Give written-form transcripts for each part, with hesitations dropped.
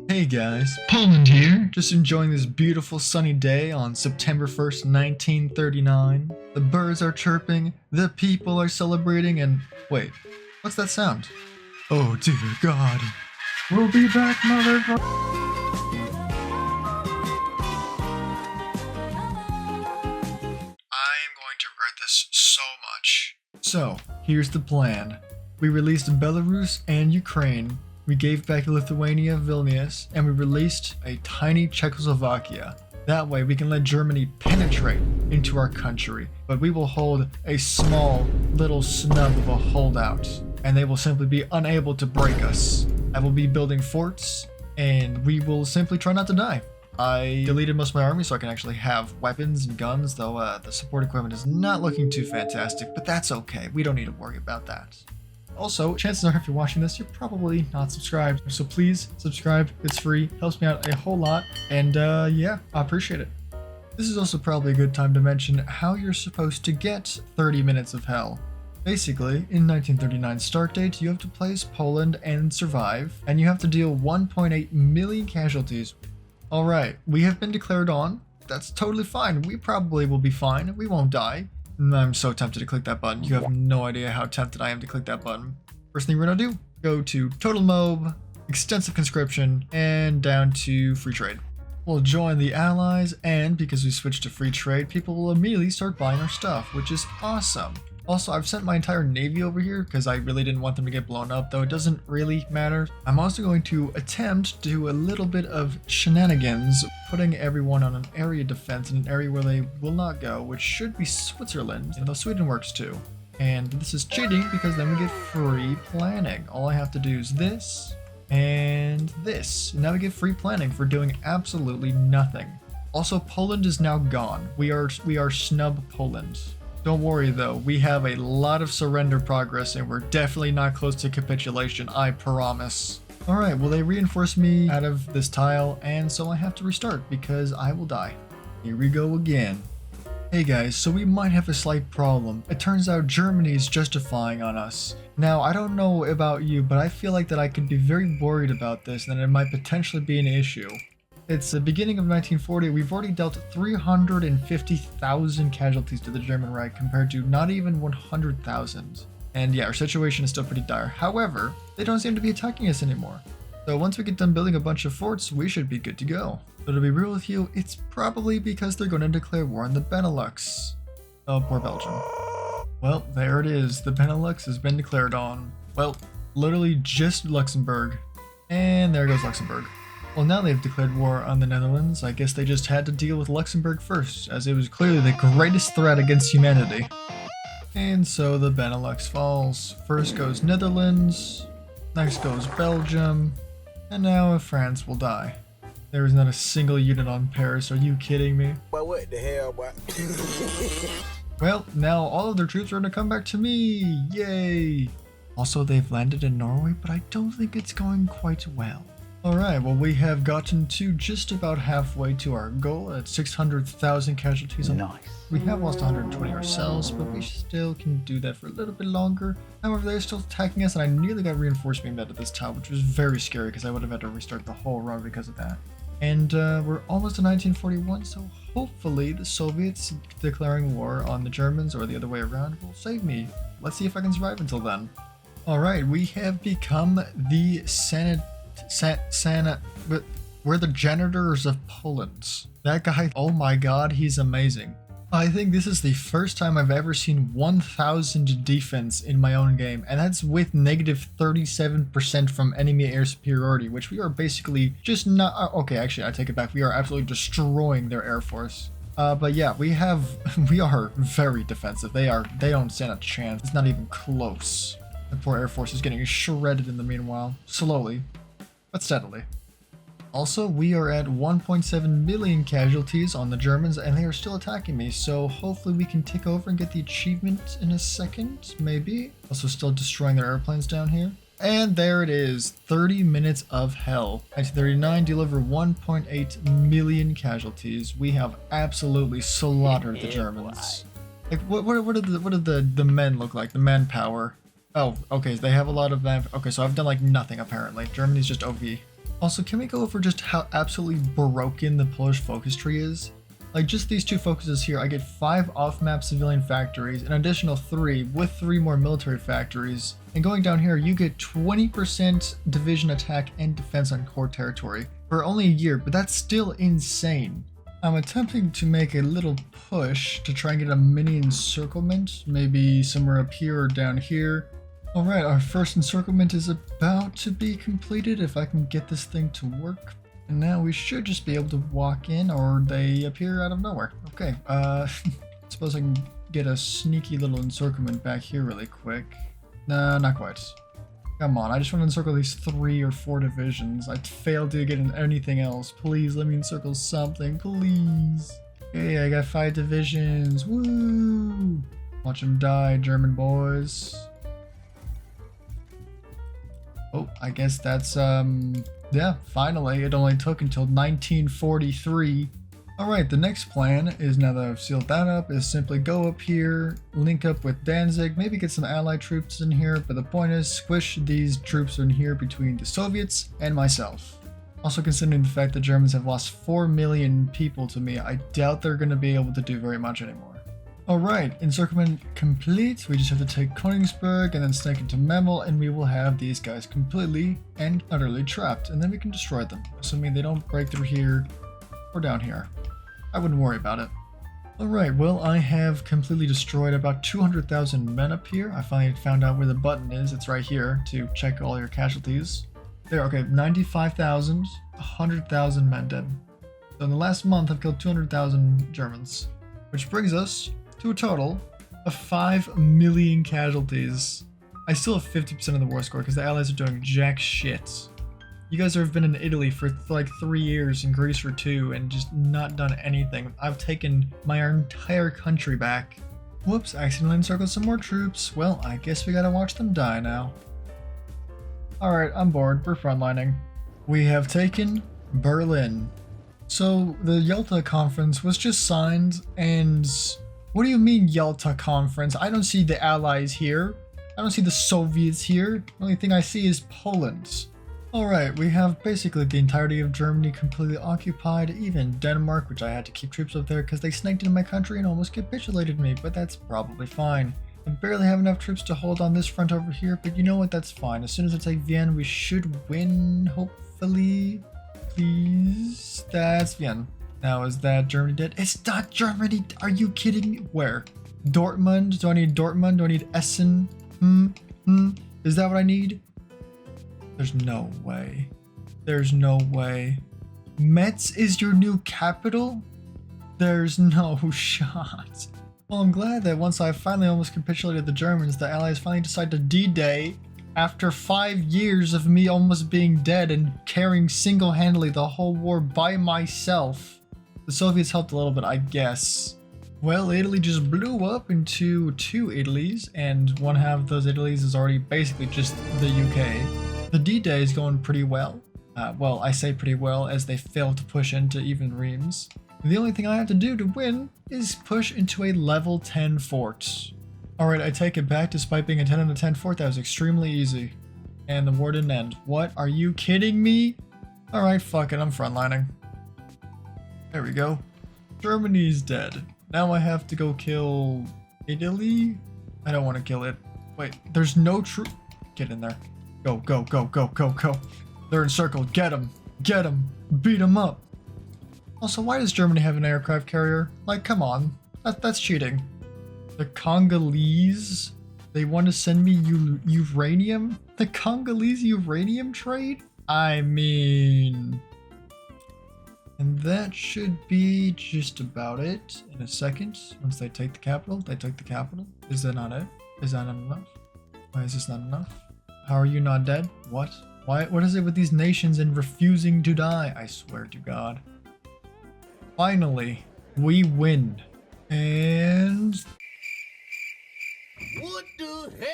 Hey guys, Poland here, just enjoying this beautiful sunny day on September 1st, 1939. The birds are chirping, the people are celebrating, and wait, what's that sound? Oh dear God. We'll be back, motherfucker. I am going to regret this so much. So, here's the plan. We released Belarus and Ukraine. We gave back Lithuania, Vilnius, and we released a tiny Czechoslovakia. That way we can let Germany penetrate into our country, but we will hold a small little snub of a holdout, and they will simply be unable to break us. I will be building forts, and we will simply try not to die. I deleted most of my army so I can actually have weapons and guns, though the support equipment is not looking too fantastic, but that's okay. We don't need to worry about that. Also, chances are if you're watching this, you're probably not subscribed. So please subscribe. It's free. Helps me out a whole lot. And yeah, I appreciate it. This is also probably a good time to mention how you're supposed to get 30 Minutes of Hell. Basically, in 1939 start date, you have to place Poland and survive, and you have to deal 1.8 million casualties. Alright, we have been declared on. That's totally fine. We probably will be fine. We won't die. I'm so tempted to click that button. You have no idea how tempted I am to click that button. First thing we're gonna do, go to Total Mob, Extensive Conscription, and down to Free Trade. We'll join the Allies, and because we switched to Free Trade, people will immediately start buying our stuff, which is awesome. Also, I've sent my entire navy over here because I really didn't want them to get blown up, though it doesn't really matter. I'm also going to attempt to do a little bit of shenanigans, putting everyone on an area defense in an area where they will not go, which should be Switzerland, though Sweden works too. And this is cheating because then we get free planning. All I have to do is this and this. Now we get free planning for doing absolutely nothing. Also, Poland is now gone. We are snub Poland. Don't worry though, we have a lot of surrender progress and we're definitely not close to capitulation, I promise. Alright, well they reinforced me out of this tile and so I have to restart because I will die. Here we go again. Hey guys, so we might have a slight problem. It turns out Germany is justifying on us. Now, I don't know about you, but I feel like that I could be very worried about this and that it might potentially be an issue. It's the beginning of 1940, we've already dealt 350,000 casualties to the German Reich compared to not even 100,000. And yeah, our situation is still pretty dire. However, they don't seem to be attacking us anymore. So once we get done building a bunch of forts, we should be good to go. So to be real with you, it's probably because they're going to declare war on the Benelux. Oh, poor Belgium. Well, there it is. The Benelux has been declared on. Well, literally just Luxembourg. And there goes Luxembourg. Well, now they've declared war on the Netherlands. I guess they just had to deal with Luxembourg first, as it was clearly the greatest threat against humanity. And so the Benelux falls. First goes Netherlands, next goes Belgium, and now France will die. There is not a single unit on Paris, are you kidding me? But what the hell, boy? Well, now all of their troops are going to come back to me, yay! Also, they've landed in Norway, but I don't think it's going quite well. Alright, well we have gotten to just about halfway to our goal at 600,000 casualties. Nice. We have lost 120 ourselves, but we still can do that for a little bit longer. However, they're still attacking us and I nearly got reinforced being out of this tile, which was very scary because I would have had to restart the whole run because of that. And we're almost to 1941, so hopefully the Soviets declaring war on the Germans or the other way around will save me. Let's see if I can survive until then. Alright, we have become the we're the janitors of Poland. That guy, oh my god, he's amazing. I think this is the first time I've ever seen 1000 defense in my own game, and that's with negative 37% from enemy air superiority, which we are basically just not, okay, actually I take it back, we are absolutely destroying their air force. But yeah, we are very defensive. They don't stand a chance. It's not even close. The poor air force is getting shredded in the meanwhile, slowly, but steadily. Also, we are at 1.7 million casualties on the Germans and they are still attacking me, so hopefully we can take over and get the achievement in a second, maybe. Also still destroying their airplanes down here. And there it is, 30 Minutes of Hell. 1939, deliver 1.8 million casualties. We have absolutely slaughtered the Germans. Like, what did the men look like, the manpower? Oh, okay, they have a lot of man. Okay, so I've done like nothing apparently. Germany's just OP. Also, can we go over just how absolutely broken the Polish focus tree is? Like, just these two focuses here, I get 5 off-map civilian factories, an additional 3 with 3 more military factories. And going down here, you get 20% division attack and defense on core territory for only a year, but that's still insane. I'm attempting to make a little push to try and get a mini encirclement, maybe somewhere up here or down here. Alright, our first encirclement is about to be completed if I can get this thing to work. And now we should just be able to walk in, or they appear out of nowhere. Okay, suppose I can get a sneaky little encirclement back here really quick. No, not quite. Come on, I just want to encircle these 3 or 4 divisions. I failed to get in anything else. Please let me encircle something, please. Okay, I got 5 divisions. Woo! Watch them die, German boys. Oh, I guess that's, yeah, finally. It only took until 1943. Alright, the next plan is, now that I've sealed that up, is simply go up here, link up with Danzig, maybe get some allied troops in here, but the point is squish these troops in here between the Soviets and myself. Also, considering the fact that Germans have lost 4 million people to me, I doubt they're going to be able to do very much anymore. Alright, encirclement complete. We just have to take Königsberg and then snake into Memel, and we will have these guys completely and utterly trapped, and then we can destroy them, assuming they don't break through here or down here. I wouldn't worry about it. Alright, well, I have completely destroyed about 200,000 men up here. I finally found out where the button is. It's right here to check all your casualties. There, okay, 95,000, 100,000 men dead. So in the last month, I've killed 200,000 Germans, which brings us to a total of 5 million casualties. I still have 50% of the war score because the Allies are doing jack shit. You guys have been in Italy for like 3 years and Greece for 2 and just not done anything. I've taken my entire country back. Whoops, accidentally encircled some more troops. Well, I guess we gotta watch them die now. Alright, I'm bored. We're frontlining. We have taken Berlin. So, the Yalta Conference was just signed, and what do you mean Yalta Conference? I don't see the Allies here. I don't see the Soviets here. The only thing I see is Poland. Alright, we have basically the entirety of Germany completely occupied, even Denmark, which I had to keep troops up there because they snaked into my country and almost capitulated me, but that's probably fine. I barely have enough troops to hold on this front over here, but you know what, that's fine. As soon as I take Vienna, we should win, hopefully. Please? That's Vienna. Now, is that Germany dead? It's not Germany! Are you kidding me? Where? Dortmund? Do I need Dortmund? Do I need Essen? Is that what I need? There's no way. There's no way. Metz is your new capital? There's no shot. Well, I'm glad that once I finally almost capitulated the Germans, the Allies finally decided to D-Day after 5 years of me almost being dead and carrying single-handedly the whole war by myself. The Soviets helped a little bit, I guess. Well, Italy just blew up into 2 Italys, and one half of those Italys is already basically just the UK. The D-Day is going pretty well. Well, I say pretty well as they failed to push into even Reims. The only thing I have to do to win is push into a level 10 fort. Alright, I take it back. Despite being a 10 out of 10 fort, that was extremely easy. And the war didn't end. What? Are you kidding me? Alright, fuck it, I'm frontlining. There we go. Germany's dead. Now I have to go kill Italy? I don't want to kill it. Wait, there's no troop. Get in there. Go, go, go, go, go, go. They're encircled. Get them. Get them. Beat them up. Also, why does Germany have an aircraft carrier? Like, come on. That's cheating. The Congolese? They want to send me uranium? The Congolese uranium trade? I mean... And that should be just about it in a second. Once they take the capital, they took the capital. Is that not it? Is that not enough? Why is this not enough? How are you not dead? What? Why? What is it with these nations and refusing to die? I swear to God. Finally, we win. And... What the hell?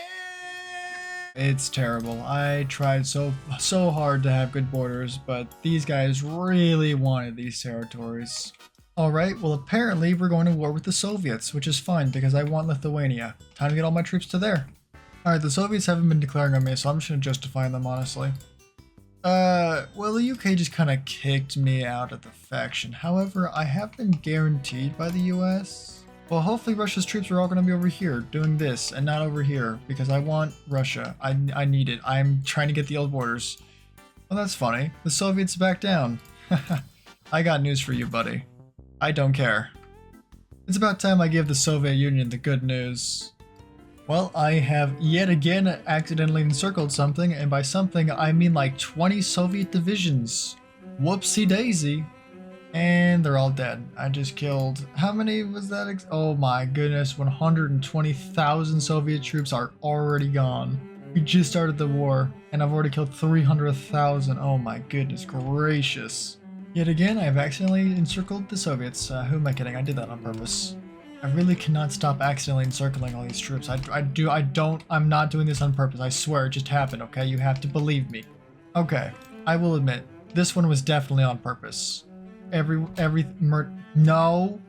It's terrible. I tried so hard to have good borders, but these guys really wanted these territories. Alright, well apparently we're going to war with the Soviets, which is fine because I want Lithuania. Time to get all my troops to there. Alright, the Soviets haven't been declaring on me, so I'm just going to justify them, honestly. Well, the UK just kind of kicked me out of the faction. However, I have been guaranteed by the US. Well, hopefully Russia's troops are all going to be over here doing this and not over here because I want Russia. I need it. I'm trying to get the old borders. Well, that's funny. The Soviets back down. I got news for you, buddy. I don't care. It's about time I give the Soviet Union the good news. Well, I have yet again accidentally encircled something, and by something I mean like 20 Soviet divisions. Whoopsie daisy. And they're all dead. I just killed, how many was that? Oh my goodness, 120,000 Soviet troops are already gone. We just started the war, and I've already killed 300,000. Oh my goodness gracious. Yet again, I've accidentally encircled the Soviets. Who am I kidding? I did that on purpose. I really cannot stop accidentally encircling all these troops. I'm not doing this on purpose. I swear it just happened, okay? You have to believe me. Okay, I will admit, this one was definitely on purpose. No.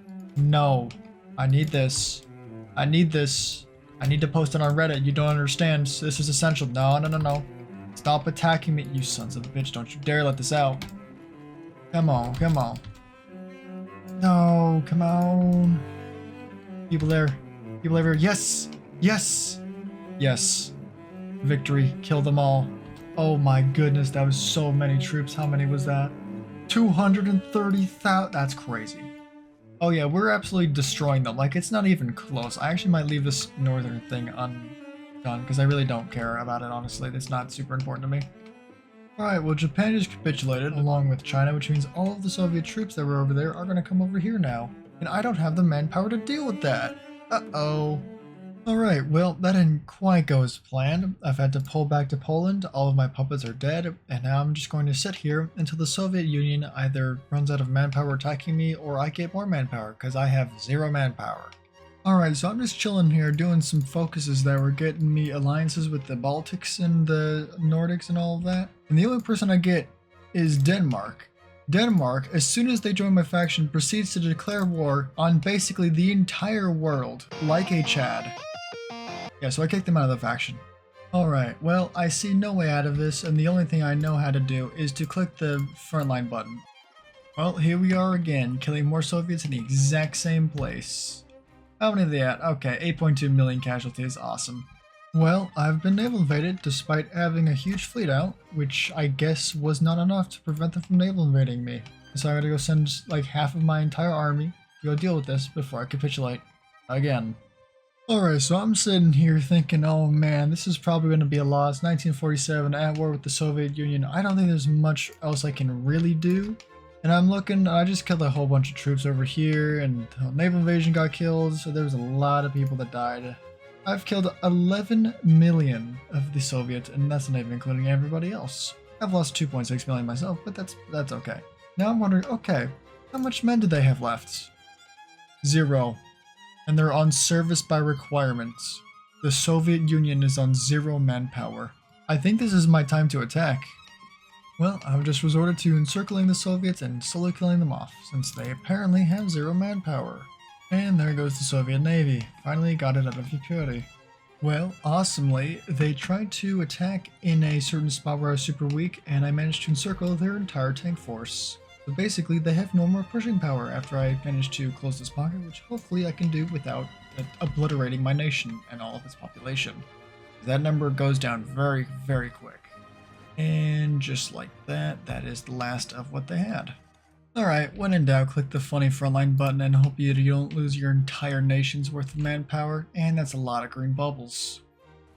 I need this. I need to post it on Reddit. You don't understand. This is essential. No. Stop attacking me, you sons of a bitch. Don't you dare let this out. Come on. No, come on. People there. Yes. Victory. Kill them all. Oh my goodness, that was so many troops. How many was that? 230,000. That's crazy. Oh yeah, we're absolutely destroying them. Like, it's not even close. I actually might leave this northern thing undone because I really don't care about it, honestly. It's not super important to me. Alright, well, Japan just capitulated along with China, which means all of the Soviet troops that were over there are going to come over here now. And I don't have the manpower to deal with that. Uh-oh. Alright, well, that didn't quite go as planned. I've had to pull back to Poland, all of my puppets are dead, and now I'm just going to sit here until the Soviet Union either runs out of manpower attacking me or I get more manpower, because I have 0 manpower. Alright, so I'm just chilling here doing some focuses that were getting me alliances with the Baltics and the Nordics and all of that. And the only person I get is Denmark. Denmark, as soon as they join my faction, proceeds to declare war on basically the entire world, like a Chad. Yeah, so I kicked them out of the faction. Alright, well, I see no way out of this, and the only thing I know how to do is to click the frontline button. Well, here we are again, killing more Soviets in the exact same place. How many are they at? Okay, 8.2 million casualties, awesome. Well, I've been naval invaded despite having a huge fleet out, which I guess was not enough to prevent them from naval invading me. So I gotta go send like half of my entire army to go deal with this before I capitulate. Again. Alright, so I'm sitting here thinking, oh man, this is probably going to be a loss. 1947, at war with the Soviet Union. I don't think there's much else I can really do. And I'm looking, I just killed a whole bunch of troops over here, and the naval invasion got killed, so there was a lot of people that died. I've killed 11 million of the Soviets, and that's not even including everybody else. I've lost 2.6 million myself, but that's okay. Now I'm wondering, okay, how much men do they have left? 0. And they're on service by requirements. The Soviet Union is on 0 manpower. I think this is my time to attack. Well, I've just resorted to encircling the Soviets and slowly killing them off, since they apparently have 0 manpower. And there goes the Soviet Navy. Finally got it out of fury. Well, awesomely, they tried to attack in a certain spot where I was super weak, and I managed to encircle their entire tank force. So basically, they have no more pushing power after I manage to close this pocket, which hopefully I can do without obliterating my nation and all of its population. That number goes down very, very quick. And just like that, that is the last of what they had. Alright, when in doubt, click the funny frontline button and hope you don't lose your entire nation's worth of manpower, and that's a lot of green bubbles.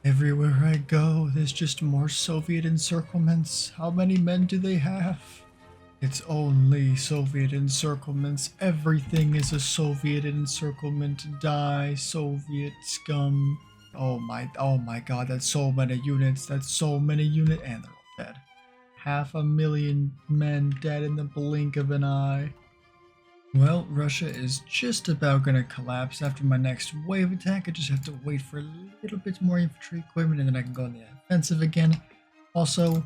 Everywhere I go, there's just more Soviet encirclements. How many men do they have? It's only Soviet encirclements. Everything is a Soviet encirclement. Die, Soviet scum. Oh my god, that's so many units. That's so many units, and they're all dead. 500,000 men dead in the blink of an eye. Well, Russia is just about gonna collapse after my next wave attack. I just have to wait for a little bit more infantry equipment and then I can go on the offensive again. Also,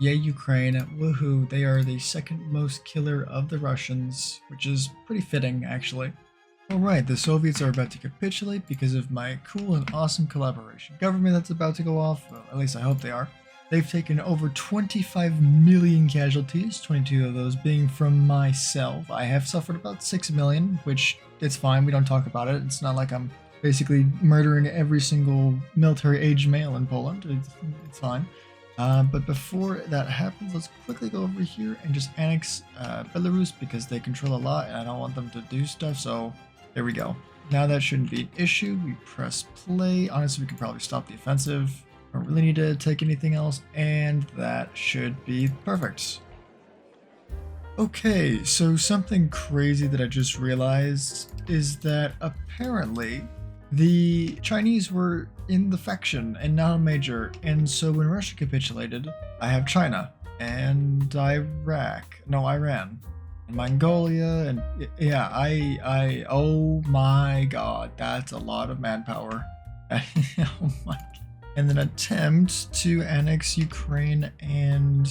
yay Ukraine, woohoo, they are the second most killer of the Russians, which is pretty fitting actually. Alright, the Soviets are about to capitulate because of my cool and awesome collaboration government that's about to go off, well, at least I hope they are. They've taken over 25 million casualties, 22 of those being from myself. I have suffered about 6 million, which it's fine, we don't talk about it. It's not like I'm basically murdering every single military-aged male in Poland. It's fine. But before that happens, let's quickly go over here and just annex Belarus because they control a lot and I don't want them to do stuff, so there we go. Now that shouldn't be an issue. We press play. Honestly, we could probably stop the offensive. Don't really need to take anything else, and that should be perfect. Okay, so something crazy that I just realized is that apparently the Chinese were in the faction and not a major, and so when Russia capitulated, I have China and Iran, and Mongolia, and yeah, oh my god, that's a lot of manpower. Oh my. And then attempt to annex Ukraine and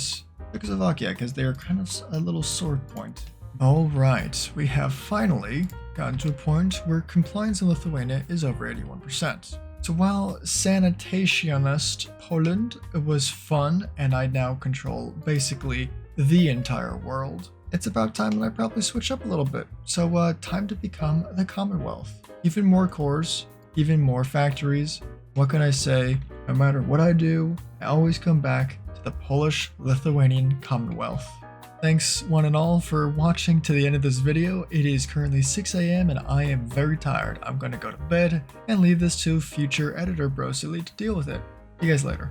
Czechoslovakia because they are kind of a little sore point. Alright, we have finally gotten to a point where compliance in Lithuania is over 81%. So while sanitationist Poland was fun and I now control basically the entire world, it's about time that I probably switch up a little bit. So time to become the Commonwealth. Even more cores, even more factories. What can I say? No matter what I do, I always come back to the Polish-Lithuanian Commonwealth. Thanks one and all for watching to the end of this video. It is currently 6 a.m. and I am very tired. I'm going to go to bed and leave this to future editor Bro Silly to deal with it. See you guys later.